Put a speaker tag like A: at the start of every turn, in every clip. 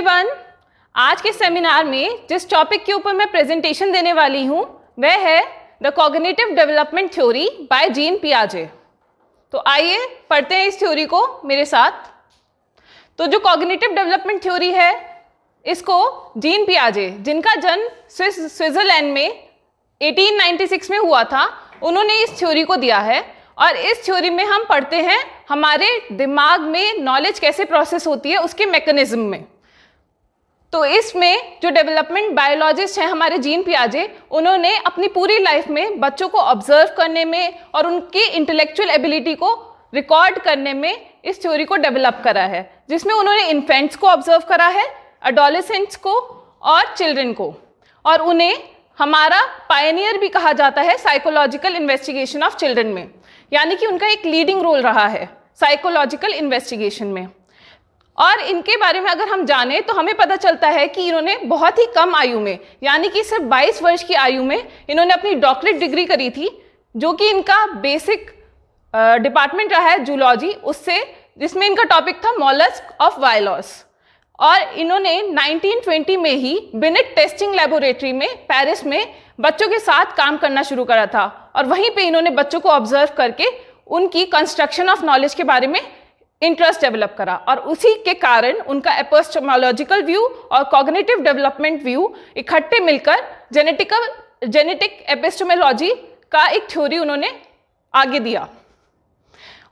A: Everyone, आज के seminar में जिस टॉपिक के ऊपर मैं प्रेजेंटेशन देने वाली हूँ वह है the cognitive development theory by Jean पियाजे। तो आइए पढ़ते हैं इस थ्योरी को मेरे साथ। तो जो कॉग्निटिव डेवलपमेंट थ्योरी है इसको जीन पियाजे, जिनका जन्म स्विट्जरलैंड में 1896 में हुआ था, उन्होंने इस थ्योरी को दिया है। और इस थ्योरी में हम पढ़ते हैं हमारे दिमाग में नॉलेज कैसे प्रोसेस होती है उसके मैकेनिज्म में। तो इसमें जो डेवलपमेंट बायोलॉजिस्ट हैं हमारे जीन पियाजे, उन्होंने अपनी पूरी लाइफ में बच्चों को ऑब्जर्व करने में और उनकी इंटेलेक्चुअल एबिलिटी को रिकॉर्ड करने में इस थ्योरी को डेवलप करा है, जिसमें उन्होंने इन्फेंट्स को ऑब्जर्व करा है, एडोलेसेंट्स को और चिल्ड्रन को, और उन्हें हमारा पायनियर भी कहा जाता है साइकोलॉजिकल इन्वेस्टिगेशन ऑफ चिल्ड्रन में, यानी कि उनका एक लीडिंग रोल रहा है साइकोलॉजिकल इन्वेस्टिगेशन में। और इनके बारे में अगर हम जानें तो हमें पता चलता है कि इन्होंने बहुत ही कम आयु में, यानी कि सिर्फ 22 वर्ष की आयु में इन्होंने अपनी डॉक्टरेट डिग्री करी थी, जो कि इनका बेसिक डिपार्टमेंट रहा है जूलॉजी, उससे, जिसमें इनका टॉपिक था मॉलस्क ऑफ वायलॉस। और इन्होंने 1920 में ही बिनेट टेस्टिंग लेबोरेटरी में पेरिस में बच्चों के साथ काम करना शुरू करा था, और वहीं पे इन्होंने बच्चों को ऑब्जर्व करके उनकी कंस्ट्रक्शन ऑफ नॉलेज के बारे में इंटरेस्ट डेवलप करा, और उसी के कारण उनका एपिस्टेमोलॉजिकल व्यू और कॉग्निटिव डेवलपमेंट व्यू इकट्ठे मिलकर जेनेटिक एपिस्टेमोलॉजी का एक थ्योरी उन्होंने आगे दिया।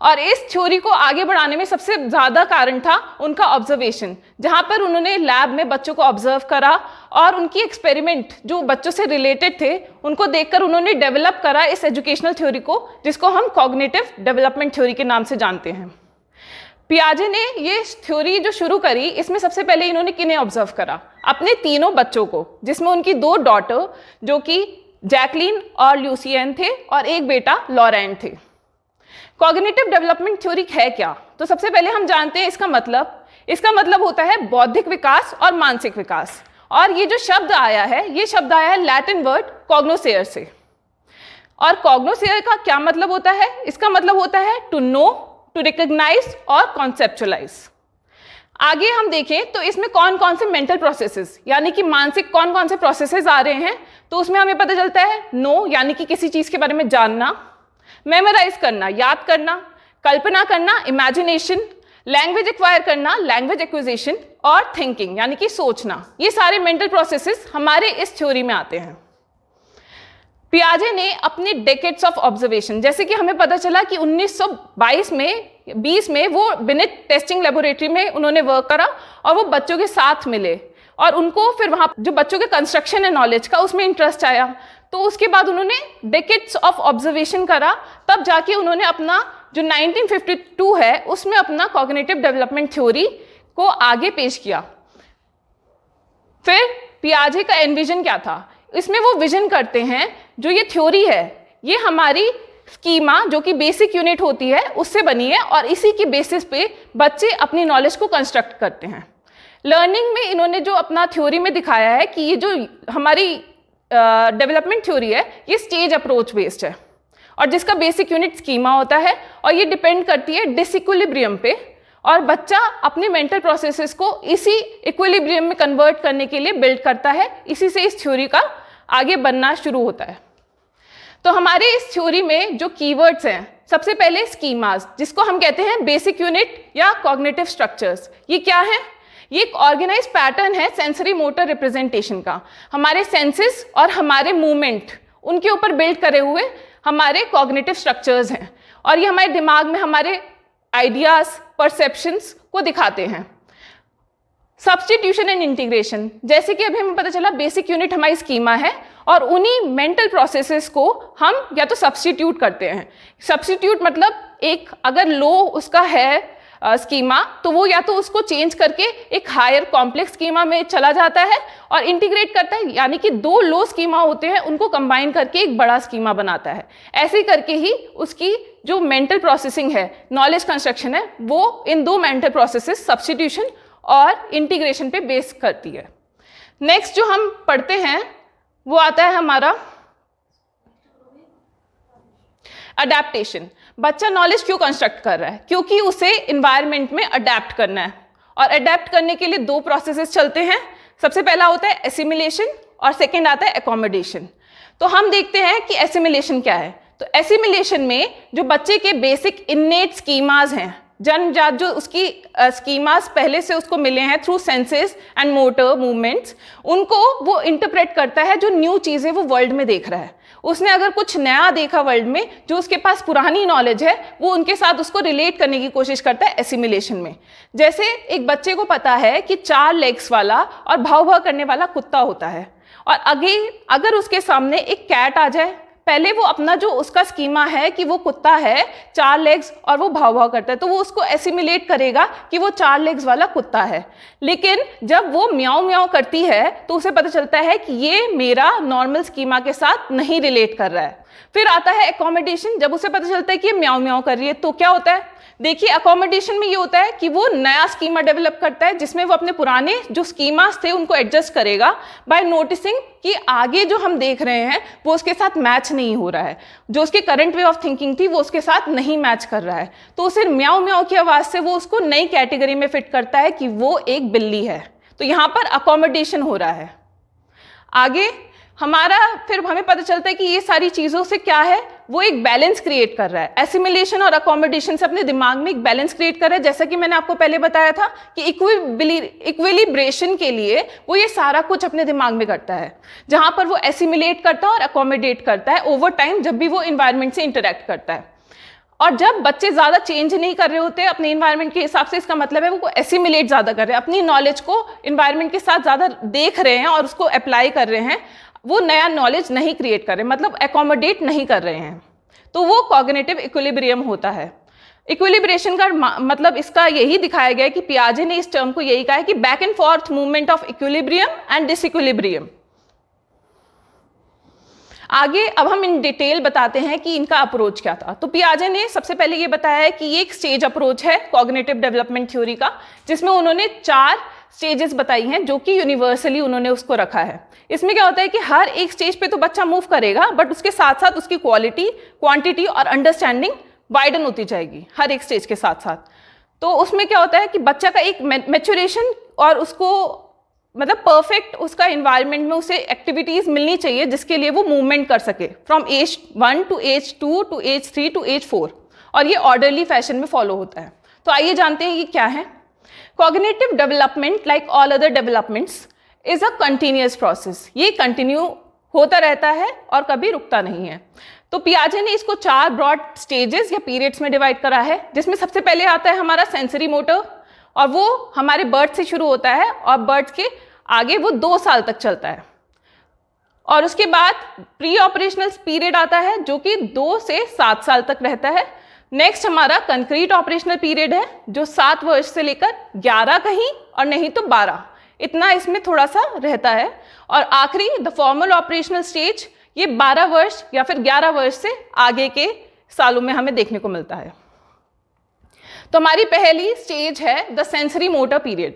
A: और इस थ्योरी को आगे बढ़ाने में सबसे ज़्यादा कारण था उनका ऑब्जर्वेशन, जहाँ पर उन्होंने लैब में बच्चों को ऑब्जर्व करा और उनकी एक्सपेरिमेंट जो बच्चों से रिलेटेड थे उनको देखकर उन्होंने डेवलप करा इस एजुकेशनल थ्योरी को, जिसको हम कॉग्निटिव डेवलपमेंट थ्योरी के नाम से जानते हैं। पियाजे ने ये थ्योरी जो शुरू करी, इसमें सबसे पहले इन्होंने किन्हें ऑब्जर्व करा? अपने तीनों बच्चों को, जिसमें उनकी 2 डॉटर जो कि जैकलीन और ल्यूसियन थे और एक बेटा लॉरेंट थे। कॉग्निटिव डेवलपमेंट थ्योरी है क्या? तो सबसे पहले हम जानते हैं इसका मतलब होता है बौद्धिक विकास और मानसिक विकास। और ये जो शब्द आया है, ये शब्द आया है लैटिन वर्ड कॉग्नोसेयर से। और कॉग्नोसेयर का क्या मतलब होता है? इसका मतलब होता है टू नो, टू रिकॉग्नाइज और कॉन्सेप्चुअलाइज। आगे हम देखें तो इसमें कौन कौन से मेंटल प्रोसेसेस, यानी कि मानसिक कौन कौन से प्रोसेसेस आ रहे हैं, तो उसमें हमें पता चलता है नो, यानी कि किसी चीज के बारे में जानना, मेमोराइज करना, याद करना, कल्पना करना, इमेजिनेशन, लैंग्वेज एक्वायर करना, लैंग्वेज एक्विजिशन, और थिंकिंग, यानी कि सोचना। ये सारे मेंटल प्रोसेसेस हमारे इस थ्योरी में आते हैं। पियाजे ने अपने डेकेड्स ऑफ ऑब्जर्वेशन, जैसे कि हमें पता चला कि 1920 में वो बिनेट टेस्टिंग लेबोरेटरी में उन्होंने वर्क करा और वो बच्चों के साथ मिले, और उनको फिर वहाँ जो बच्चों के कंस्ट्रक्शन है नॉलेज का, उसमें इंटरेस्ट आया। तो उसके बाद उन्होंने डेकेड्स ऑफ ऑब्जर्वेशन करा, तब जाके उन्होंने अपना जो 1952 है उसमें अपना कॉग्निटिव डेवलपमेंट थ्योरी को आगे पेश किया। फिर पियाजे का एनविजन क्या था? इसमें वो विजन करते हैं जो ये थ्योरी है ये हमारी स्कीमा, जो कि बेसिक यूनिट होती है, उससे बनी है, और इसी की बेसिस पे बच्चे अपनी नॉलेज को कंस्ट्रक्ट करते हैं। लर्निंग में इन्होंने जो अपना थ्योरी में दिखाया है कि ये जो हमारी डेवलपमेंट थ्योरी है ये स्टेज अप्रोच बेस्ड है, और जिसका बेसिक यूनिट स्कीमा होता है, और ये डिपेंड करती है डिसइक्विलिब्रियम पे, और बच्चा अपने मेंटल प्रोसेसेस को इसी इक्विलिब्रियम में कन्वर्ट करने के लिए बिल्ड करता है। इसी से इस थ्योरी का आगे बनना शुरू होता है। तो हमारे इस थ्योरी में जो कीवर्ड्स हैं, सबसे पहले स्कीमास, जिसको हम कहते हैं बेसिक यूनिट या कॉग्निटिव स्ट्रक्चर्स। ये क्या है? ये एक ऑर्गेनाइज पैटर्न है सेंसरी मोटर रिप्रेजेंटेशन का। हमारे सेंसेस और हमारे मूवमेंट, उनके ऊपर बिल्ड करे हुए हमारे कॉग्निटिव स्ट्रक्चर्स हैं, और ये हमारे दिमाग में हमारे आइडियाज, परसेप्शंस को दिखाते हैं। सब्स्टिट्यूशन एंड इंटीग्रेशन, जैसे कि अभी हमें पता चला बेसिक यूनिट हमारी स्कीमा है, और उन्हीं मेंटल प्रोसेसेस को हम या तो सब्स्टिट्यूट करते हैं। सब्स्टिट्यूट मतलब एक अगर लो उसका है स्कीमा, तो वो या तो उसको चेंज करके एक हायर कॉम्प्लेक्स स्कीमा में चला जाता है, और इंटीग्रेट करता है, यानी कि 2 लो स्कीमा होते हैं उनको कंबाइन करके एक बड़ा स्कीमा बनाता है। ऐसे करके ही उसकी जो मेंटल प्रोसेसिंग है, नॉलेज कंस्ट्रक्शन है, वो इन 2 मेंटल प्रोसेसेस सब्स्टिट्यूशन और इंटीग्रेशन पे बेस करती है। नेक्स्ट जो हम पढ़ते हैं वो आता है हमारा अडेप्टेशन। बच्चा नॉलेज क्यों कंस्ट्रक्ट कर रहा है? क्योंकि उसे इन्वायरमेंट में अडेप्ट करना है, और अडेप्ट करने के लिए दो प्रोसेसेस चलते हैं। सबसे पहला होता है एसिमिलेशन और सेकेंड आता है एकोमोडेशन। तो हम देखते हैं कि एसिमिलेशन क्या है। तो एसिमिलेशन में जो बच्चे के बेसिक इन्नेट स्कीमाज हैं, जन्मजात जो उसकी स्कीमास पहले से उसको मिले हैं through senses and motor movements, उनको वो इंटरप्रेट करता है जो न्यू चीज़ें वो वर्ल्ड में देख रहा है। उसने अगर कुछ नया देखा वर्ल्ड में, जो उसके पास पुरानी नॉलेज है, वो उनके साथ उसको रिलेट करने की कोशिश करता है एसिमिलेशन में। जैसे एक बच्चे को पता है कि 4 लेग्स वाला और भाव भाव करने वाला कुत्ता होता है, और अगर उसके सामने एक कैट आ जाए, पहले वो अपना जो उसका स्कीमा है कि वो कुत्ता है, 4 लेग्स और वो भाव भाव करता है, तो वो उसको एसिमिलेट करेगा कि वो 4 लेग्स वाला कुत्ता है। लेकिन जब वो म्याऊ म्याऊ करती है तो उसे पता चलता है कि ये मेरा नॉर्मल स्कीमा के साथ नहीं रिलेट कर रहा है। फिर आता है एकोमोडेशन। जब उसे पता चलता है कि ये म्याऊ म्याऊ कर रही है तो क्या होता है, देखिए अकोमोडेशन में ये होता है कि वो नया स्कीमा डेवलप करता है जिसमें वो अपने पुराने जो स्कीमास थे उनको एडजस्ट करेगा बाय नोटिसिंग कि आगे जो हम देख रहे हैं वो उसके साथ मैच नहीं हो रहा है, जो उसकी करंट वे ऑफ थिंकिंग थी वो उसके साथ नहीं मैच कर रहा है। तो उसे म्याऊ म्याऊ की आवाज़ से वो उसको नई कैटेगरी में फिट करता है कि वो एक बिल्ली है। तो यहाँ पर अकोमोडेशन हो रहा है। आगे फिर हमें पता चलता है कि ये सारी चीज़ों से क्या है, वो एक बैलेंस क्रिएट कर रहा है। एसिमिलेशन और अकोमोडेशन से अपने दिमाग में एक बैलेंस क्रिएट कर रहा है। जैसा कि मैंने आपको पहले बताया था कि इक्विलिब्रेशन के लिए वो ये सारा कुछ अपने दिमाग में करता है, जहाँ पर वो एसिमिलेट करता है और अकोमोडेट करता है ओवर टाइम जब भी वो इन्वायरमेंट से इंटरेक्ट करता है। और जब बच्चे ज़्यादा चेंज नहीं कर रहे होते अपने इन्वायरमेंट के हिसाब से, इसका मतलब है वो एसिमिलेट ज़्यादा कर रहे हैं, अपनी नॉलेज को इन्वायरमेंट के साथ ज़्यादा देख रहे हैं और उसको अप्लाई कर रहे हैं, वो नया नॉलेज नहीं क्रिएट कर रहे, मतलब एकोमोडेट नहीं कर रहे हैं। तो वो कॉग्निटिव इक्विलिब्रियम होता है। इक्विलिब्रेशन का मतलब इसका यही दिखाया गया है कि पियाजे ने इस टर्म को यही कहा है कि back and forth movement of equilibrium and disequilibrium. आगे अब हम इन डिटेल बताते हैं कि इनका अप्रोच क्या था। तो पियाजे ने सबसे पहले ये बताया है कि ये एक स्टेज अप्रोच है कॉग्निटिव डेवलपमेंट थ्योरी का, जिसमें उन्होंने 4 स्टेजेस बताई हैं जो कि यूनिवर्सली उन्होंने उसको रखा है। इसमें क्या होता है कि हर एक स्टेज पे तो बच्चा मूव करेगा, बट उसके साथ साथ उसकी क्वालिटी, क्वांटिटी और अंडरस्टैंडिंग वाइडन होती जाएगी हर एक स्टेज के साथ साथ। तो उसमें क्या होता है कि बच्चा का एक मैच्योरेशन और उसको मतलब परफेक्ट उसका इन्वायरमेंट में उसे एक्टिविटीज़ मिलनी चाहिए जिसके लिए वो मूवमेंट कर सके from age 1 to age 2 to age 3 to age 4, और ये ऑर्डरली फैशन में फॉलो होता है। तो आइए जानते हैं ये क्या है। Cognitive development like all other developments is a continuous process. ये कंटिन्यू होता रहता है और कभी रुकता नहीं है। तो पियाजे ने इसको 4 ब्रॉड स्टेजेस या पीरियड्स में डिवाइड करा है, जिसमें सबसे पहले आता है हमारा सेंसरी मोटर, और वो हमारे बर्थ से शुरू होता है और बर्थ के आगे वो 2 साल तक चलता है। और उसके बाद प्री ऑपरेशनल पीरियड आता है जो कि 2 से 7 साल तक रहता है। नेक्स्ट हमारा कंक्रीट ऑपरेशनल पीरियड है जो 7 वर्ष से लेकर 11 कहीं और नहीं तो 12, इतना इसमें थोड़ा सा रहता है। और आखिरी द फॉर्मल ऑपरेशनल स्टेज, ये 12 वर्ष या फिर 11 वर्ष से आगे के सालों में हमें देखने को मिलता है। तो हमारी पहली स्टेज है द सेंसरी मोटर पीरियड।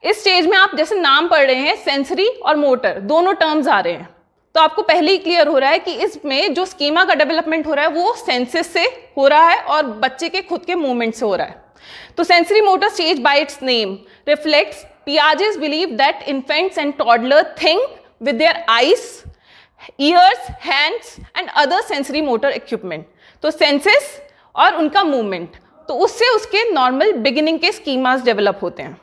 A: इस स्टेज में आप जैसे नाम पढ़ रहे हैं, सेंसरी और मोटर दोनों टर्म्स आ रहे हैं, तो आपको पहले ही क्लियर हो रहा है कि इसमें जो स्कीमा का डेवलपमेंट हो रहा है वो सेंसेस से हो रहा है और बच्चे के खुद के मूवमेंट से हो रहा है। तो sensory motor stage by it's name reflects Piaget's belief that infants and toddlers think with their eyes, ears, hands and other sensory motor equipment. तो सेंसेस और उनका मूवमेंट, तो उससे उसके नॉर्मल बिगिनिंग के स्कीमास डेवलप होते हैं।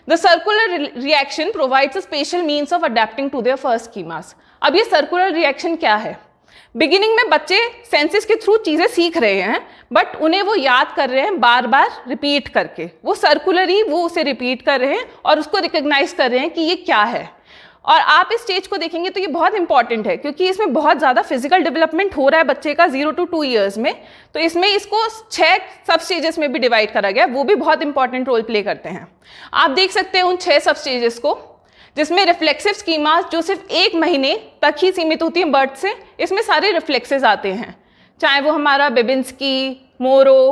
A: The circular reaction provides a special means of adapting to their first schemas. अब ये सर्कुलर रिएक्शन क्या है? बिगिनिंग में बच्चे सेंसेस के थ्रू चीज़ें सीख रहे हैं, बट उन्हें वो याद कर रहे हैं बार बार रिपीट करके, वो सर्कुलरली वो उसे रिपीट कर रहे हैं और उसको रिकग्नाइज कर रहे हैं कि ये क्या है। और आप इस स्टेज को देखेंगे तो ये बहुत इंपॉर्टेंट है क्योंकि इसमें बहुत ज़्यादा फिजिकल डेवलपमेंट हो रहा है बच्चे का 0 to 2 ईयर्स में। तो इसमें इसको 6 सब स्टेजेस में भी डिवाइड करा गया, वो भी बहुत इंपॉर्टेंट रोल प्ले करते हैं। आप देख सकते हैं उन 6 सब स्टेजेस को, जिसमें रिफ्लेक्सिव स्कीमास जो सिर्फ 1 महीने तक ही सीमित होती हैं बर्थ से, इसमें सारे रिफ्लेक्सेस आते हैं, चाहे वो हमारा बेबिंस्की, मोरो,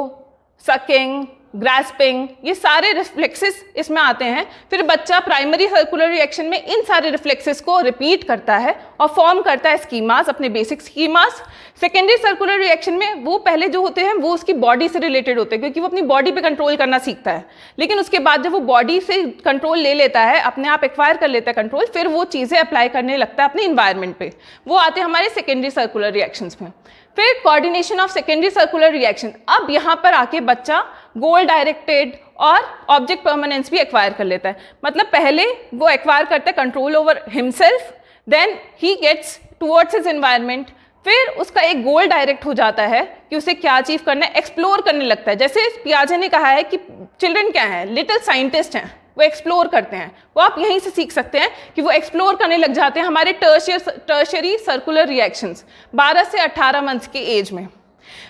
A: सकिंग, ग्रास्पिंग, ये सारे रिफ्लेक्सेस इसमें आते हैं। फिर बच्चा प्राइमरी सर्कुलर रिएक्शन में इन सारे रिफ्लेक्सेस को रिपीट करता है और फॉर्म करता है स्कीमास, अपने basic schemas. Secondary circular reaction में वो पहले जो होते हैं वो उसकी बॉडी से रिलेटेड होते हैं, क्योंकि वो अपनी बॉडी पे कंट्रोल करना सीखता है। लेकिन उसके बाद जब वो बॉडी से कंट्रोल ले लेता है, अपने आप एक्वायर कर लेता है कंट्रोल, फिर वो चीज़ें अप्लाई करने लगता है अपने इन्वायरमेंट पे। वो आते हैं हमारे सेकेंडरी सर्कुलर रिएक्शंस में। फिर coordination of secondary circular reaction, अब यहाँ पर आके बच्चा गोल डायरेक्टेड और ऑब्जेक्ट परमानेंस भी एक्वायर कर लेता है। मतलब पहले वो एक्वायर करता है control over himself, then he gets towards his environment, फिर उसका एक गोल डायरेक्ट हो जाता है कि उसे क्या अचीव करना है, एक्सप्लोर करने लगता है। जैसे पियाजे ने कहा है कि चिल्ड्रन क्या है, लिटिल साइंटिस्ट हैं, वो एक्सप्लोर करते हैं। वो आप यहीं से सीख सकते हैं कि वो एक्सप्लोर करने लग जाते हैं हमारे टर्शियरी सर्कुलर रिएक्शंस 12 से 18 मंथ्स के एज में।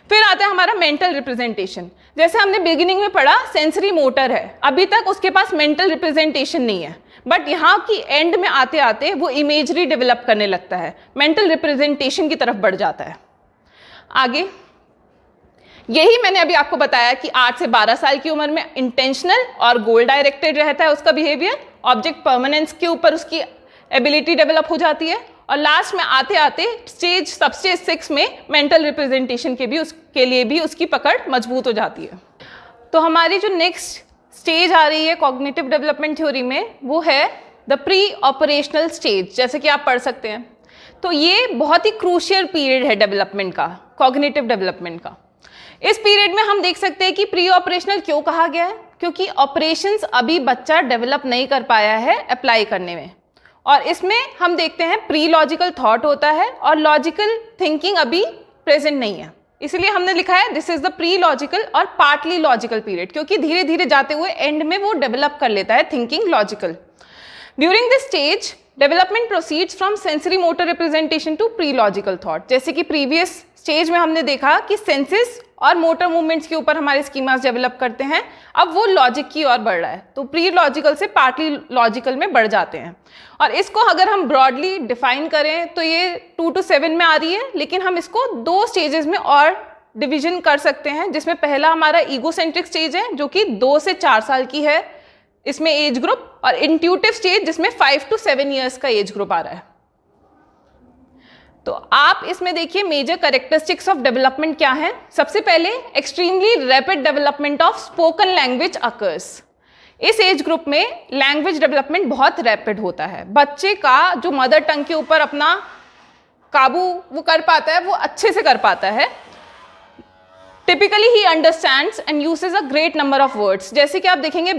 A: फिर आता है हमारा मेंटल रिप्रेजेंटेशन। जैसे हमने बिगिनिंग में पढ़ा सेंसरी मोटर है, अभी तक उसके पास मेंटल रिप्रेजेंटेशन नहीं है, बट यहाँ की एंड में आते आते वो इमेजरी डेवलप करने लगता है, मेंटल रिप्रेजेंटेशन की तरफ बढ़ जाता है। आगे यही मैंने अभी आपको बताया कि 8 से 12 साल की उम्र में इंटेंशनल और गोल डायरेक्टेड रहता है उसका बिहेवियर, ऑब्जेक्ट परमानेंस के ऊपर उसकी एबिलिटी डेवलप हो जाती है, और लास्ट में आते आते सबस्टेज 6 में मेंटल रिप्रेजेंटेशन के लिए भी उसकी पकड़ मजबूत हो जाती है। तो हमारी जो नेक्स्ट स्टेज आ रही है कॉग्निटिव डेवलपमेंट थ्योरी में, वो है द प्री ऑपरेशनल स्टेज, जैसे कि आप पढ़ सकते हैं। तो ये बहुत ही क्रूशियल पीरियड है डेवलपमेंट का, कॉग्निटिव डेवलपमेंट का। इस पीरियड में हम देख सकते हैं कि प्री ऑपरेशनल क्यों कहा गया है, क्योंकि ऑपरेशंस अभी बच्चा डेवलप नहीं कर पाया है अप्लाई करने में, और इसमें हम देखते हैं प्री लॉजिकल थॉट होता है और लॉजिकल थिंकिंग अभी प्रेजेंट नहीं है। इसलिए हमने लिखा है this is the pre logical और पार्टली लॉजिकल पीरियड, क्योंकि धीरे धीरे जाते हुए एंड में वो डेवलप कर लेता है thinking logical. During this stage development proceeds from sensory motor representation to pre logical thought. जैसे कि प्रीवियस स्टेज में हमने देखा कि सेंसेस और मोटर मूवमेंट्स के ऊपर हमारे स्कीमास डेवलप करते हैं, अब वो लॉजिक की ओर बढ़ रहा है, तो प्री लॉजिकल से पार्टली लॉजिकल में बढ़ जाते हैं। और इसको अगर हम ब्रॉडली डिफाइन करें तो ये 2 to 7 में आ रही है, लेकिन हम इसको 2 स्टेजेस में और डिवीजन कर सकते हैं, जिसमें पहला हमारा ईगोसेंट्रिक स्टेज है जो कि 2 से 4 साल की है इसमें एज ग्रुप, और इंट्यूटिव स्टेज जिसमें 5 to 7 ईयर्स का एज ग्रुप आ रहा है। तो आप इसमें देखिए मेजर कैरेक्टरिस्टिक्स ऑफ डेवलपमेंट क्या है। सबसे पहले extremely rapid development of spoken language occurs. इस एज ग्रुप में लैंग्वेज डेवलपमेंट बहुत रैपिड होता है। बच्चे का जो मदर टंग के ऊपर अपना काबू वो कर पाता है, वो अच्छे से कर पाता है। Typically he understands and uses a great number of words. जैसे कि आप देखेंगे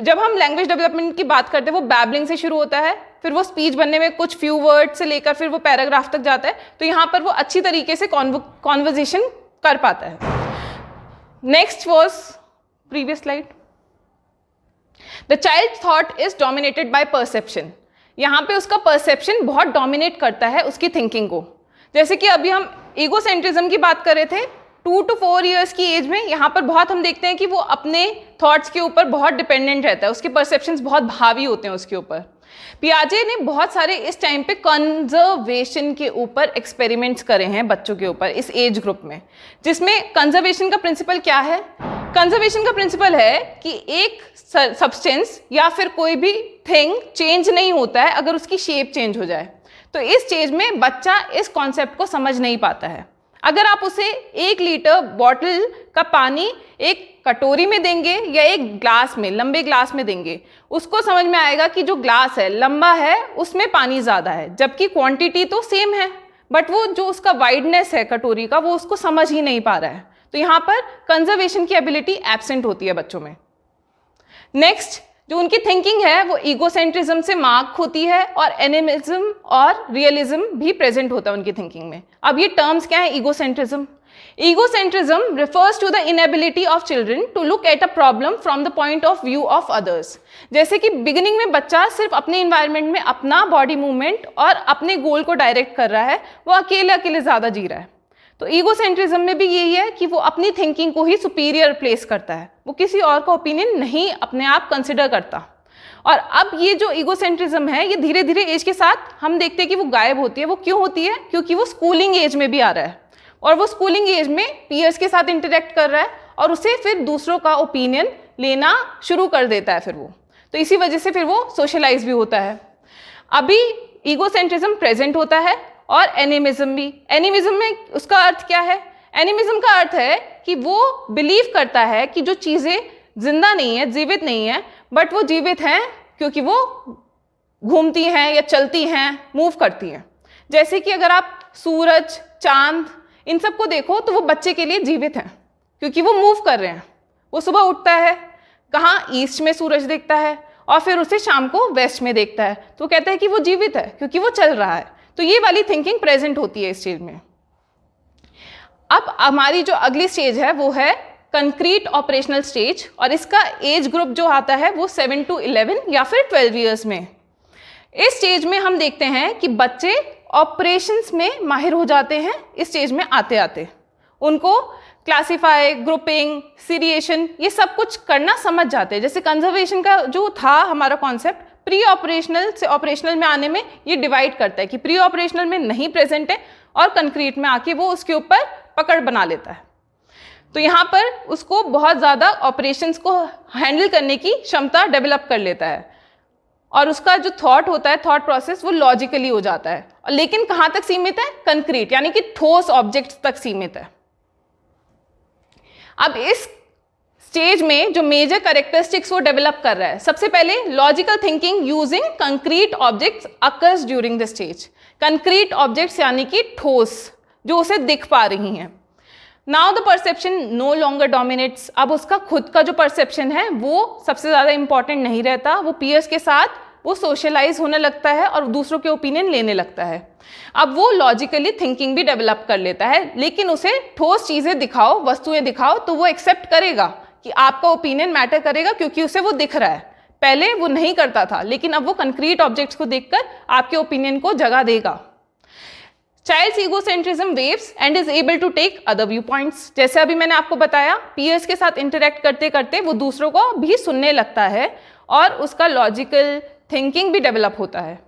A: जब हम लैंग्वेज डेवलपमेंट की बात करते हैं वो बैबलिंग से शुरू होता है, फिर वो स्पीच बनने में कुछ फ्यू वर्ड से लेकर फिर वो पैराग्राफ तक जाता है, तो यहाँ पर वो अच्छी तरीके से कॉन्वर्जेशन कर पाता है। Next was previous slide. The child thought is dominated by perception. यहाँ पे उसका परसेप्शन बहुत डोमिनेट करता है उसकी थिंकिंग को। जैसे कि अभी हम ईगोसेंट्रिज्म की बात कर रहे थे, 2 to 4 ईयर्स की एज में यहाँ पर बहुत हम देखते हैं कि वो अपने थॉट्स के ऊपर बहुत डिपेंडेंट रहता है, उसके परसेप्शंस बहुत भावी होते हैं उसके ऊपर। पियाजे ने बहुत सारे इस टाइम पे कंजर्वेशन के ऊपर एक्सपेरिमेंट्स करे हैं बच्चों के ऊपर इस एज ग्रुप में, जिसमें कंजर्वेशन का प्रिंसिपल क्या है। कंजर्वेशन का प्रिंसिपल है कि एक सब्सटेंस या फिर कोई भी थिंग चेंज नहीं होता है अगर उसकी शेप चेंज हो जाए। तो इस स्टेज में बच्चा इस कॉन्सेप्ट को समझ नहीं पाता है। अगर आप उसे 1 लीटर बॉटल का पानी एक कटोरी में देंगे या एक ग्लास में, लंबे ग्लास में देंगे, उसको समझ में आएगा कि जो ग्लास है लंबा है उसमें पानी ज़्यादा है, जबकि क्वांटिटी तो सेम है, बट वो जो उसका वाइडनेस है कटोरी का वो उसको समझ ही नहीं पा रहा है। तो यहाँ पर कंजर्वेशन की एबिलिटी एब्सेंट होती है बच्चों में। नेक्स्ट जो उनकी थिंकिंग है वो ईगोसेंट्रिज्म से मार्क होती है और एनिमिज्म और रियलिज्म भी प्रेजेंट होता है उनकी थिंकिंग में। अब ये टर्म्स क्या है egocentrism? Egocentrism refers to the inability of children to look at a problem from the point of view of others. जैसे कि बिगिनिंग में बच्चा सिर्फ अपने इन्वायरमेंट में अपना बॉडी मूवमेंट और अपने गोल को डायरेक्ट कर रहा है, वो अकेले अकेले ज़्यादा जी रहा है। तो ईगोसेंट्रिज्म में भी यही है कि वो अपनी थिंकिंग को ही सुपीरियर प्लेस करता है, वो किसी और का ओपिनियन नहीं अपने आप कंसिडर करता। और अब ये जो ईगोसेंट्रिज्म है ये धीरे धीरे एज के साथ हम देखते हैं कि वो गायब होती है। वो क्यों होती है? क्योंकि वो स्कूलिंग एज में भी आ रहा है और वो स्कूलिंग एज में पीयर्स के साथ इंटरेक्ट कर रहा है और उसे फिर दूसरों का ओपिनियन लेना शुरू कर देता है फिर वो, तो इसी वजह से फिर वो सोशलाइज भी होता है। अभी ईगोसेंट्रिज्म प्रेजेंट होता है और एनिमिज्म भी। एनिमिज्म में उसका अर्थ क्या है? एनिमिज्म का अर्थ है कि वो बिलीव करता है कि जो चीज़ें जिंदा नहीं है, जीवित नहीं है, बट वो जीवित हैं क्योंकि वो घूमती हैं या चलती हैं, मूव करती हैं। जैसे कि अगर आप सूरज, चांद, इन सबको देखो तो वो बच्चे के लिए जीवित हैं क्योंकि वो मूव कर रहे हैं। वो सुबह उठता है, कहाँ ईस्ट में सूरज देखता है और फिर उसे शाम को वेस्ट में देखता है, तो कहता है कि वो जीवित है क्योंकि वो चल रहा है। तो ये वाली थिंकिंग प्रेजेंट होती है इस स्टेज में। अब हमारी जो अगली स्टेज है वो है कंक्रीट ऑपरेशनल स्टेज, और इसका एज ग्रुप जो आता है वो 7 to 11 या फिर 12 ईयर्स में। इस स्टेज में हम देखते हैं कि बच्चे ऑपरेशंस में माहिर हो जाते हैं। इस स्टेज में आते आते उनको क्लासीफाई, ग्रुपिंग, सीरिएशन, ये सब कुछ करना समझ जाते हैं। जैसे कंजर्वेशन का जो था हमारा कॉन्सेप्ट, प्री ऑपरेशनल से ऑपरेशनल में आने में ये डिवाइड करता है कि प्री ऑपरेशनल में नहीं प्रेजेंट है और कंक्रीट में आके वो उसके ऊपर पकड़ बना लेता है। तो यहाँ पर उसको बहुत ज़्यादा ऑपरेशंस को हैंडल करने की क्षमता डेवलप कर लेता है, और उसका जो थॉट होता है, थॉट प्रोसेस, वो लॉजिकली हो जाता है। लेकिन कहाँ तक सीमित है? कंक्रीट, यानी कि ठोस ऑब्जेक्ट्स तक सीमित है। अब इस स्टेज में जो मेजर कैरेक्टरिस्टिक्स वो डेवलप कर रहा है, सबसे पहले logical thinking using concrete objects occurs during the stage. Concrete objects यानी कि ठोस, जो उसे दिख पा रही हैं। Now the perception no longer dominates. अब उसका खुद का जो परसेप्शन है वो सबसे ज़्यादा इंपॉर्टेंट नहीं रहता। वो पीयर्स के साथ वो सोशलाइज होने लगता है और दूसरों के ओपिनियन लेने लगता है। अब वो लॉजिकली थिंकिंग भी डेवलप कर लेता है, लेकिन उसे ठोस चीज़ें दिखाओ, वस्तुएं दिखाओ, तो वो एक्सेप्ट करेगा कि आपका ओपिनियन मैटर करेगा क्योंकि उसे वो दिख रहा है। पहले वो नहीं करता था, लेकिन अब वो कंक्रीट ऑब्जेक्ट्स को देखकर आपके ओपिनियन को जगह देगा। Child's egocentrism waves and is able to take other view points. जैसे अभी मैंने आपको बताया, पीयर्स के साथ इंटरेक्ट करते करते वो दूसरों को भी सुनने लगता है और उसका लॉजिकल थिंकिंग भी डेवलप होता है।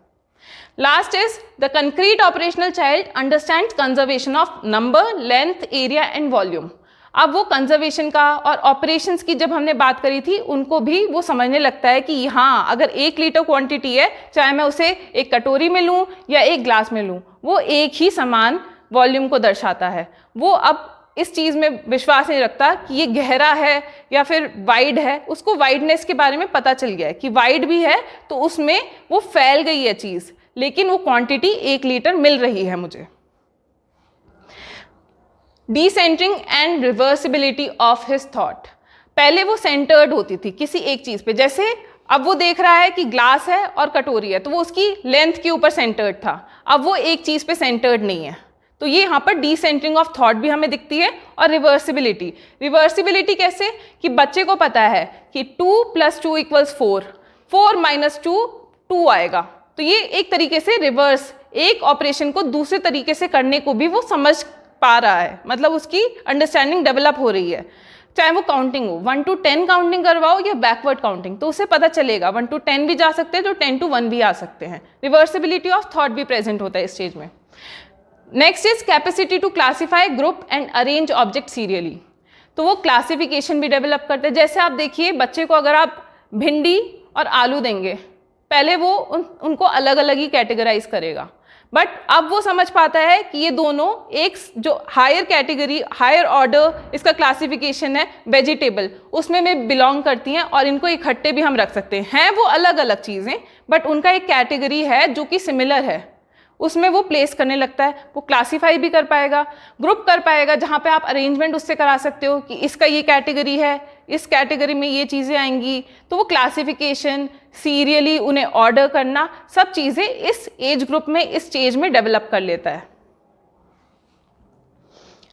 A: Last is the concrete operational child understands conservation of number, length, area and volume. अब वो कंजर्वेशन का और ऑपरेशंस की जब हमने बात करी थी, उनको भी वो समझने लगता है कि हाँ, अगर 1 लीटर क्वांटिटी है, चाहे मैं उसे एक कटोरी में लूँ या एक ग्लास में लूँ, वो एक ही समान वॉल्यूम को दर्शाता है। वो अब इस चीज़ में विश्वास नहीं रखता कि ये गहरा है या फिर वाइड है। उसको वाइडनेस के बारे में पता चल गया है कि वाइड भी है तो उसमें वो फैल गई है चीज़, लेकिन वो क्वांटिटी 1 लीटर मिल रही है मुझे। Decentering and reversibility of his thought. पहले वो सेंटर्ड होती थी किसी एक चीज़ पे, जैसे अब वो देख रहा है कि ग्लास है और कटोरी है, तो वो उसकी लेंथ के ऊपर सेंटर्ड था। अब वो एक चीज़ पे सेंटर्ड नहीं है, तो ये यहाँ पर डिसेंटरिंग ऑफ थॉट भी हमें दिखती है। और रिवर्सिबिलिटी, रिवर्सिबिलिटी कैसे? कि बच्चे को पता है कि 2 + 2 = 4, 4 - 2 2 आएगा। तो ये एक तरीके से रिवर्स, एक ऑपरेशन को दूसरे तरीके से करने को भी वो समझ पा रहा है, मतलब उसकी अंडरस्टैंडिंग डेवलप हो रही है। चाहे वो काउंटिंग हो, 1 to 10 काउंटिंग करवाओ या बैकवर्ड काउंटिंग, तो उसे पता चलेगा 1 to 10 भी जा सकते हैं, तो 10 to 1 भी आ सकते हैं। रिवर्सिबिलिटी ऑफ थॉट भी प्रेजेंट होता है इस स्टेज में। Next is capacity to classify, group and arrange object serially. तो वो क्लासिफिकेशन भी डेवलप करते हैं। जैसे आप देखिए, बच्चे को अगर आप भिंडी और आलू देंगे, पहले वो उनको अलग अलग ही कैटेगराइज करेगा, बट अब वो समझ पाता है कि ये दोनों एक जो हायर कैटेगरी, हायर ऑर्डर इसका क्लासिफिकेशन है वेजिटेबल, उसमें में बिलोंग करती हैं और इनको इकट्ठे भी हम रख सकते हैं। वो अलग अलग चीज़ें, बट उनका एक कैटेगरी है जो कि सिमिलर है, उसमें वो प्लेस करने लगता है। वो क्लासीफाई भी कर पाएगा, ग्रुप कर पाएगा, जहाँ पे आप अरेंजमेंट उससे करा सकते हो कि इसका ये कैटेगरी है, इस कैटेगरी में ये चीज़ें आएंगी। तो वो क्लासिफिकेशन, सीरियली उन्हें ऑर्डर करना, सब चीज़ें इस एज ग्रुप में, इस स्टेज में डेवलप कर लेता है।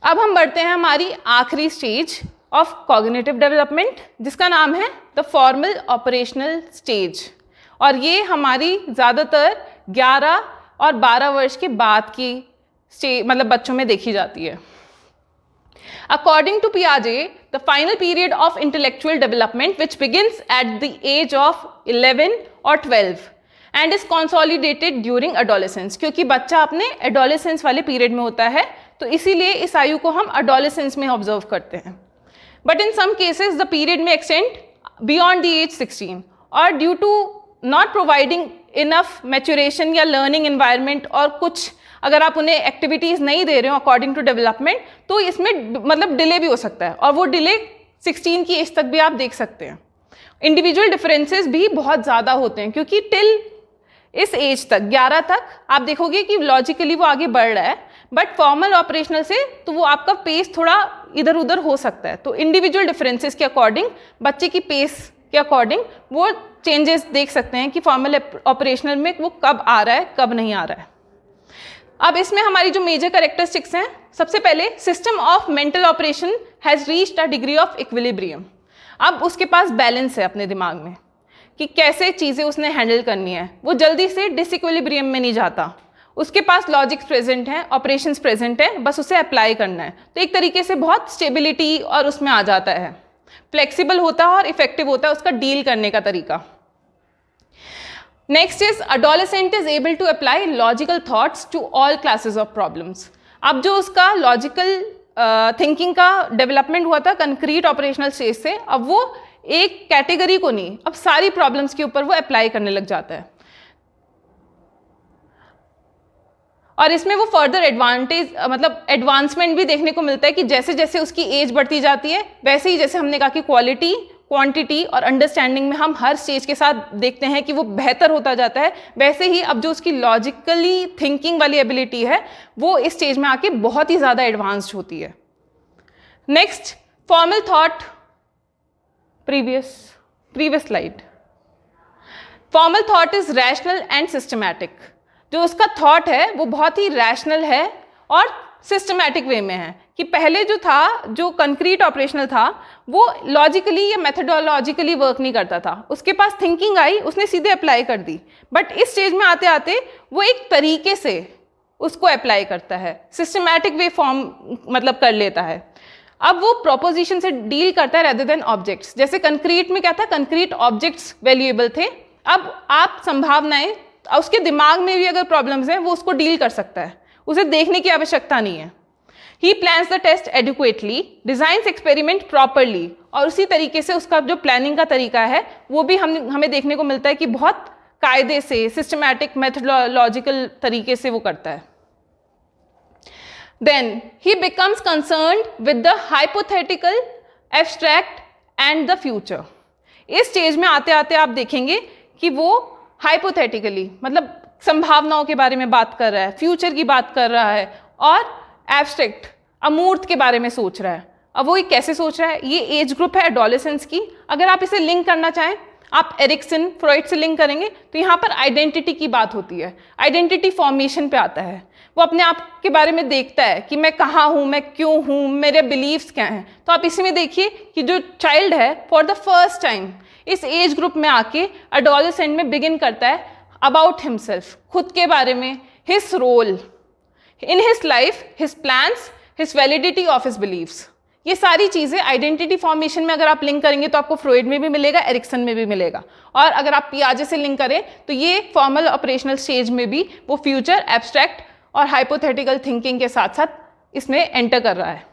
A: अब हम बढ़ते हैं हमारी आखिरी स्टेज ऑफ कॉग्निटिव डेवलपमेंट, जिसका नाम है द फॉर्मल ऑपरेशनल स्टेज। और ये हमारी ज़्यादातर 11 और 12 वर्ष के बाद की मतलब बच्चों में देखी जाती है। According to Piaget, the final period of intellectual development which begins at the age of 11 or 12 and is consolidated during adolescence, क्योंकि बच्चा अपने adolescence वाले पीरियड में होता है, तो इसीलिए इस आयु को हम adolescence में ऑब्जर्व करते हैं। but in some cases the period may extend beyond the age 16, और due to not providing enough maturation या learning environment, और कुछ अगर आप उन्हें एक्टिविटीज़ नहीं दे रहे हो अकॉर्डिंग टू डेवलपमेंट, तो इसमें मतलब डिले भी हो सकता है, और वो डिले 16 की एज तक भी आप देख सकते हैं। इंडिविजुअल डिफरेंसेस भी बहुत ज़्यादा होते हैं, क्योंकि टिल इस एज तक 11 तक आप देखोगे कि लॉजिकली वो आगे बढ़ रहा है, बट फॉर्मल ऑपरेशनल से तो वो आपका पेस थोड़ा इधर उधर हो सकता है। तो इंडिविजुअल डिफरेंसेस के अकॉर्डिंग, बच्चे की पेस के अकॉर्डिंग वो चेंजेस देख सकते हैं कि फॉर्मल ऑपरेशनल में वो कब आ रहा है, कब नहीं आ रहा है। अब इसमें हमारी जो मेजर कैरेक्टरिस्टिक्स हैं, सबसे पहले system of mental operation has reached a degree of equilibrium. अब उसके पास बैलेंस है अपने दिमाग में कि कैसे चीज़ें उसने हैंडल करनी है, वो जल्दी से डिसइक्विलिब्रियम में नहीं जाता, उसके पास लॉजिक्स प्रेजेंट हैं, ऑपरेशंस प्रेजेंट है, बस उसे अप्लाई करना है। तो एक तरीके से बहुत स्टेबिलिटी और उसमें आ जाता है, फ्लेक्सिबल होता है और इफेक्टिव होता है उसका डील करने का तरीका। Next is adolescent is able to apply logical thoughts to all classes of problems. अब जो उसका लॉजिकल थिंकिंग का डेवलपमेंट हुआ था कंक्रीट ऑपरेशनल स्टेज से, अब वो एक कैटेगरी को नहीं, अब सारी प्रॉब्लम्स के ऊपर वो अप्लाई करने लग जाता है। और इसमें वो फर्दर एडवांटेज मतलब एडवांसमेंट भी देखने को मिलता है कि जैसे जैसे उसकी एज बढ़ती जाती है, वैसे ही जैसे हमने कहा कि क्वालिटी, क्वांटिटी और अंडरस्टैंडिंग में हम हर स्टेज के साथ देखते हैं कि वो बेहतर होता जाता है, वैसे ही अब जो उसकी लॉजिकली थिंकिंग वाली एबिलिटी है वो इस स्टेज में आके बहुत ही ज़्यादा एडवांस्ड होती है। Next, formal thought, previous slide. Formal thought is rational and systematic. जो उसका थॉट है वो बहुत ही रैशनल है और सिस्टमैटिक वे में है, कि पहले जो था, जो कंक्रीट ऑपरेशनल था, वो लॉजिकली या मेथडोलॉजिकली वर्क नहीं करता था, उसके पास थिंकिंग आई, उसने सीधे अप्लाई कर दी, बट इस स्टेज में आते आते वो एक तरीके से उसको अप्लाई करता है, सिस्टमैटिक वे फॉर्म मतलब कर लेता है। अब वो प्रोपोजिशन से डील करता है रेदर देन ऑब्जेक्ट्स। जैसे कंक्रीट में क्या था, कंक्रीट ऑब्जेक्ट्स वैल्यूएबल थे, अब आप संभावनाएं, उसके दिमाग में भी अगर प्रॉब्लम्स हैं वो उसको डील कर सकता है, उसे देखने की आवश्यकता नहीं है। He plans the test adequately, designs experiment properly, और उसी तरीके से उसका जो प्लानिंग का तरीका है वो भी हमें देखने को मिलता है कि बहुत कायदे से, सिस्टमैटिक मेथडोलॉजिकल तरीके से वो करता है। Then he becomes concerned with the hypothetical, abstract and the future. इस स्टेज में आते आते आप देखेंगे कि वो हाइपोथेटिकली मतलब संभावनाओं के बारे में बात कर रहा है, फ्यूचर की बात कर रहा है, और एब्स्ट्रैक्ट अमूर्त के बारे में सोच रहा है। अब वो कैसे सोच रहा है, ये एज ग्रुप है एडोलेसेंस की। अगर आप इसे लिंक करना चाहें, आप एरिक्सन, फ्रॉइड से लिंक करेंगे तो यहाँ पर आइडेंटिटी की बात होती है, आइडेंटिटी फॉर्मेशन पे आता है। वो अपने आप के बारे में देखता है कि मैं कहाँ हूँ, मैं क्यों हूँ, मेरे बिलीव्स क्या हैं। तो आप इसी में देखिए कि जो चाइल्ड है फॉर द फर्स्ट टाइम इस एज ग्रुप में आके एडोलेसेंट में बिगिन करता है अबाउट हिमसेल्फ, खुद के बारे में, his role in his life, his plans, his validity of his believes. ये सारी चीज़ें आइडेंटिटी फॉर्मेशन में अगर आप लिंक करेंगे तो आपको फ्रॉइड में भी मिलेगा, एरिक्सन में भी मिलेगा, और अगर आप पियाजे से लिंक करें तो ये फॉर्मल ऑपरेशनल स्टेज में भी वो फ्यूचर, एब्स्ट्रैक्ट और हाइपोथेटिकल थिंकिंग के साथ साथ इसमें एंटर कर रहा है।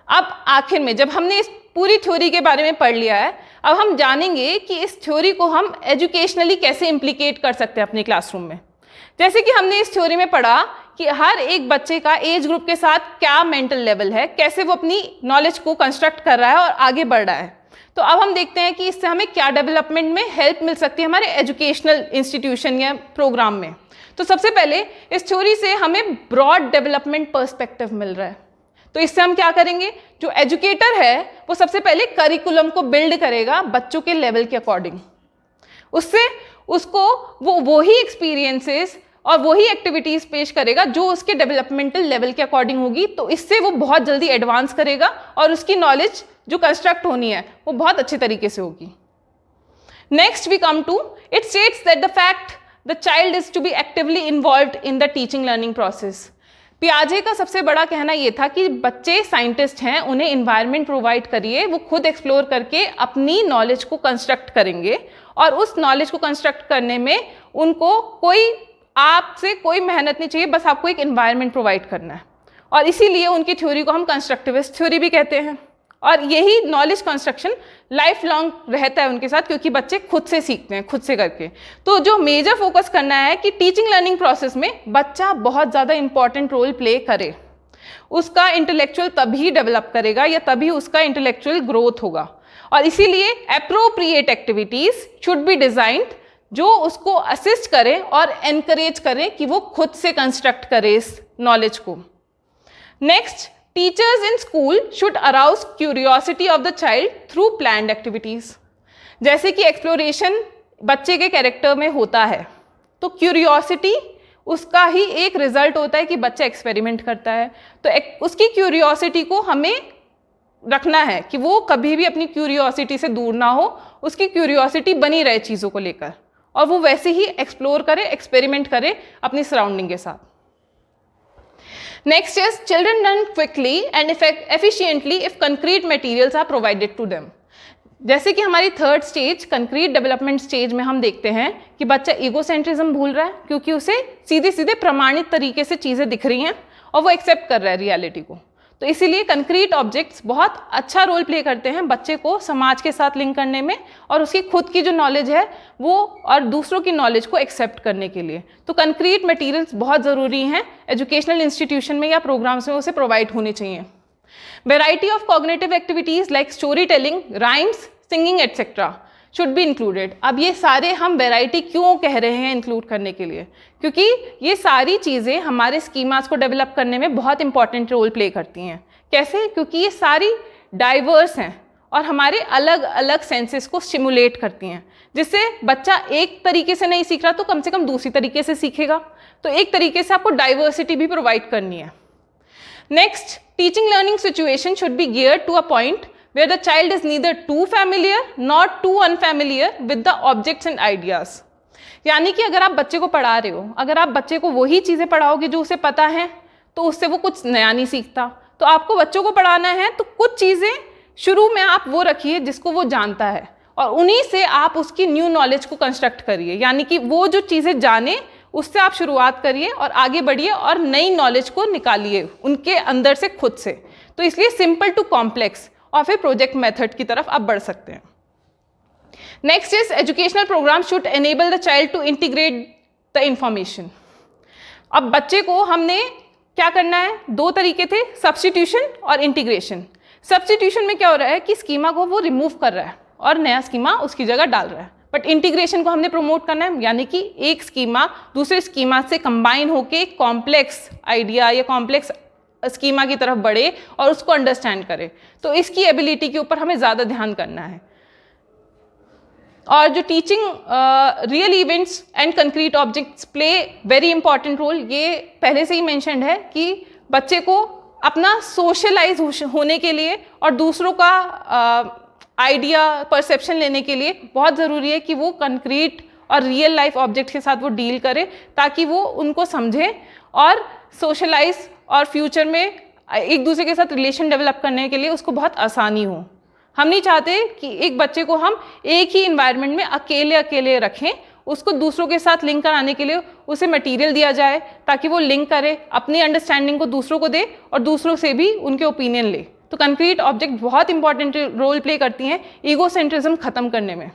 A: अब आखिर में जब हमने इस पूरी थ्योरी के बारे में पढ़ लिया है, अब हम जानेंगे कि इस थ्योरी को हम एजुकेशनली कैसे इम्प्लीकेट कर सकते हैं अपने क्लासरूम में। जैसे कि हमने इस थ्योरी में पढ़ा कि हर एक बच्चे का एज ग्रुप के साथ क्या मेंटल लेवल है, कैसे वो अपनी नॉलेज को कंस्ट्रक्ट कर रहा है और आगे बढ़ रहा है। तो अब हम देखते हैं कि इससे हमें क्या डेवलपमेंट में हेल्प मिल सकती है हमारे एजुकेशनल इंस्टीट्यूशन या प्रोग्राम में। तो सबसे पहले इस थ्योरी से हमें ब्रॉड डेवलपमेंट पर्सपेक्टिव मिल रहा है। तो इससे हम क्या करेंगे, जो एजुकेटर है वो सबसे पहले करिकुलम को बिल्ड करेगा बच्चों के लेवल के अकॉर्डिंग, उससे उसको वो ही एक्सपीरियंसेस और वही एक्टिविटीज़ पेश करेगा जो उसके डेवलपमेंटल लेवल के अकॉर्डिंग होगी। तो इससे वो बहुत जल्दी एडवांस करेगा और उसकी नॉलेज जो कंस्ट्रक्ट होनी है वो बहुत अच्छे तरीके से होगी। Next we come to, it states that the fact the child is to be actively involved in the teaching learning process. पियाजे का सबसे बड़ा कहना ये था कि बच्चे साइंटिस्ट हैं, उन्हें इन्वायरमेंट प्रोवाइड करिए, वो खुद एक्सप्लोर करके अपनी नॉलेज को कंस्ट्रक्ट करेंगे, और उस नॉलेज को कंस्ट्रक्ट करने में उनको आपसे कोई मेहनत नहीं चाहिए, बस आपको एक इन्वायरमेंट प्रोवाइड करना है। और इसीलिए उनकी थ्योरी को हम कंस्ट्रक्टिविस्ट थ्योरी भी कहते हैं। और यही नॉलेज कंस्ट्रक्शन लाइफ लॉन्ग रहता है उनके साथ, क्योंकि बच्चे खुद से सीखते हैं, खुद से करके। तो जो मेजर फोकस करना है कि टीचिंग लर्निंग प्रोसेस में बच्चा बहुत ज़्यादा इंपॉर्टेंट रोल प्ले करे, उसका इंटेलेक्चुअल तभी डेवलप करेगा या तभी उसका इंटेलेक्चुअल ग्रोथ होगा। और इसीलिए appropriate activities should be designed जो उसको असिस्ट करें और एनकरेज करें कि वो खुद से कंस्ट्रक्ट करे इस नॉलेज को। Next, teachers in school should arouse curiosity of the child through planned activities. जैसे कि एक्सप्लोरेशन बच्चे के कैरेक्टर में होता है, तो क्यूरियोसिटी उसका ही एक रिजल्ट होता है कि बच्चा एक्सपेरिमेंट करता है। तो उसकी क्यूरियोसिटी को हमें रखना है कि वो कभी भी अपनी क्यूरियोसिटी से दूर ना हो, उसकी क्यूरियोसिटी बनी रहे चीज़ों को लेकर, और वो वैसे ही एक्सप्लोर करे, एक्सपेरिमेंट करे अपनी सराउंडिंग के साथ। Next is children learn quickly and efficiently if concrete materials are provided to them. जैसे कि हमारी third stage concrete development stage में हम देखते हैं कि बच्चा ईगोसेंट्रिज्म भूल रहा है, क्योंकि उसे सीधे सीधे प्रमाणित तरीके से चीज़ें दिख रही हैं और वो एक्सेप्ट कर रहा है रियलिटी को। तो इसीलिए कंक्रीट ऑब्जेक्ट्स बहुत अच्छा रोल प्ले करते हैं बच्चे को समाज के साथ लिंक करने में, और उसकी खुद की जो नॉलेज है वो और दूसरों की नॉलेज को एक्सेप्ट करने के लिए। तो कंक्रीट मटेरियल्स बहुत ज़रूरी हैं, एजुकेशनल इंस्टीट्यूशन में या प्रोग्राम्स में उसे प्रोवाइड होने चाहिए। Variety of cognitive activities like story telling, rhymes, singing etcetera should be included. अब ये सारे हम वेराइटी क्यों कह रहे हैं इंक्लूड करने के लिए, क्योंकि ये सारी चीज़ें हमारे स्कीमास को डेवलप करने में बहुत इंपॉर्टेंट रोल प्ले करती हैं। कैसे? क्योंकि ये सारी डाइवर्स हैं और हमारे अलग अलग सेंसेस को स्टिमुलेट करती हैं, जिससे बच्चा एक तरीके से नहीं सीख रहा तो कम से कम दूसरी तरीके से सीखेगा। तो एक तरीके से आपको डाइवर्सिटी भी प्रोवाइड करनी है। Next, teaching learning situation should be geared to a point where the child is neither too familiar nor too unfamiliar with the objects and ideas। यानी कि अगर आप बच्चे को पढ़ा रहे हो, अगर आप बच्चे को वही चीज़ें पढ़ाओगे जो उसे पता है, तो उससे वो कुछ नया नहीं सीखता। तो आपको बच्चों को पढ़ाना है तो कुछ चीज़ें शुरू में आप वो रखिए जिसको वो जानता है, और उन्हीं से आप उसकी न्यू नॉलेज को कंस्ट्रक्ट करिए। यानी कि वो जो चीज़ें जाने उससे आप शुरुआत करिए और आगे बढ़िए और नई नॉलेज को निकालिए उनके अंदर से, खुद से। तो इसलिए सिंपल टू कॉम्प्लेक्स और फिर प्रोजेक्ट मेथड की तरफ आप बढ़ सकते हैं। Next is educational program should enable the child to integrate the information. अब बच्चे को हमने क्या करना है, दो तरीके थे, सब्स्टिट्यूशन और इंटीग्रेशन। सब्स्टिट्यूशन में क्या हो रहा है कि स्कीमा को वो रिमूव कर रहा है और नया स्कीमा उसकी जगह डाल रहा है, बट इंटीग्रेशन को हमने प्रमोट करना है, यानी कि एक स्कीमा दूसरे स्कीमा से कंबाइन होके कॉम्प्लेक्स आइडिया या कॉम्प्लेक्स स्कीमा की तरफ बढ़े और उसको अंडरस्टैंड करे। तो इसकी एबिलिटी के ऊपर हमें ज़्यादा ध्यान करना है। और जो teaching real events and concrete objects play very important role, ये पहले से ही मेंशन्ड है कि बच्चे को अपना सोशलाइज होने के लिए और दूसरों का आइडिया परसेप्शन लेने के लिए बहुत ज़रूरी है कि वो कंक्रीट और रियल लाइफ ऑब्जेक्ट के साथ वो डील करे, ताकि वो उनको समझे और सोशलाइज और फ्यूचर में एक दूसरे के साथ रिलेशन डेवलप करने के लिए उसको बहुत आसानी हो। हम नहीं चाहते कि एक बच्चे को हम एक ही इन्वायरमेंट में अकेले अकेले रखें, उसको दूसरों के साथ लिंक कराने के लिए उसे मटेरियल दिया जाए ताकि वो लिंक करे, अपनी अंडरस्टैंडिंग को दूसरों को दे और दूसरों से भी उनके ओपिनियन ले। तो कंक्रीट ऑब्जेक्ट बहुत इंपॉर्टेंट रोल प्ले करती हैं ईगोसेंट्रिज्म खत्म करने में।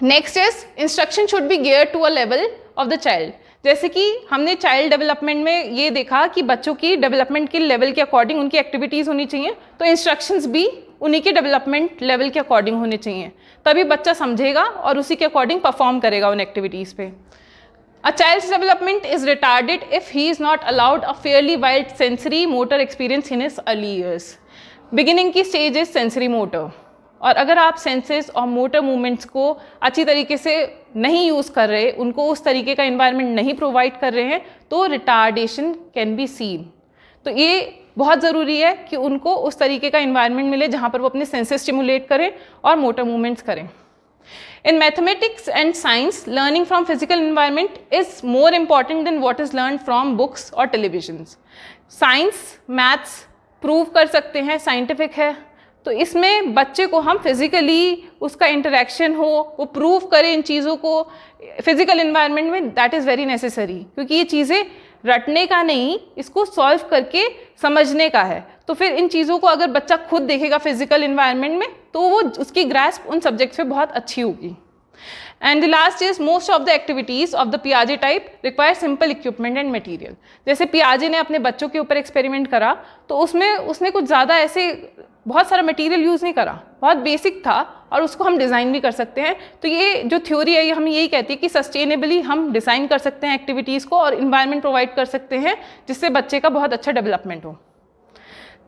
A: Next is instruction should be gear to a level of the child. जैसे कि हमने चाइल्ड डेवलपमेंट में ये देखा कि बच्चों की डेवलपमेंट के लेवल के अकॉर्डिंग उनकी एक्टिविटीज़ होनी चाहिए, तो इंस्ट्रक्शंस भी उन्हीं के डेवलपमेंट लेवल के अकॉर्डिंग होने चाहिए, तभी बच्चा समझेगा और उसी के अकॉर्डिंग परफॉर्म करेगा उन एक्टिविटीज़ पे। A child's development is retarded if he is not allowed a fairly wide sensory motor experience in his early years. Beginning की स्टेज इज सेंसरी मोटर, और अगर आप सेंसेस और मोटर मूवमेंट्स को अच्छी तरीके से नहीं यूज़ कर रहे, उनको उस तरीके का इन्वायरमेंट नहीं प्रोवाइड कर रहे हैं, तो रिटार्डेशन कैन बी सीन। तो ये बहुत ज़रूरी है कि उनको उस तरीके का इन्वायरमेंट मिले जहाँ पर वो अपने सेंसेस स्टिमुलेट करें और मोटर मूवमेंट्स करें। In mathematics and science, learning from physical environment is more important than what is learned from books or televisions. Science, maths prove कर सकते हैं, साइंटिफिक है, तो इसमें बच्चे को हम फिजिकली उसका इंटरेक्शन हो, वो प्रूव करे इन चीज़ों को फिजिकल इन्वायरमेंट में, दैट इज़ वेरी नेसेसरी, क्योंकि ये चीज़ें रटने का नहीं, इसको सॉल्व करके समझने का है। तो फिर इन चीज़ों को अगर बच्चा खुद देखेगा फिजिकल इन्वायरमेंट में तो वो उसकी ग्रास्प उन सब्जेक्ट्स पे बहुत अच्छी होगी। And the last is most of the activities of the पियाजे type require simple equipment and material. जैसे पियाजे ने अपने बच्चों के ऊपर एक्सपेरिमेंट करा तो उसमें उसने कुछ ज़्यादा ऐसे बहुत सारा मटेरियल यूज़ नहीं करा, बहुत बेसिक था और उसको हम डिज़ाइन भी कर सकते हैं। तो ये जो थ्योरी है ये हमें यही कहती है कि सस्टेनेबली हम डिज़ाइन कर सकते हैं एक्टिविटीज़ को और इन्वायरमेंट प्रोवाइड कर सकते हैं जिससे बच्चे का बहुत अच्छा डेवलपमेंट हो।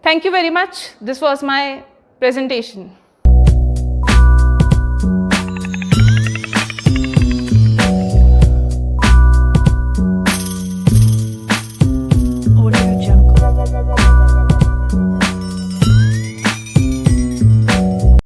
A: Thank you very much, this was my presentation.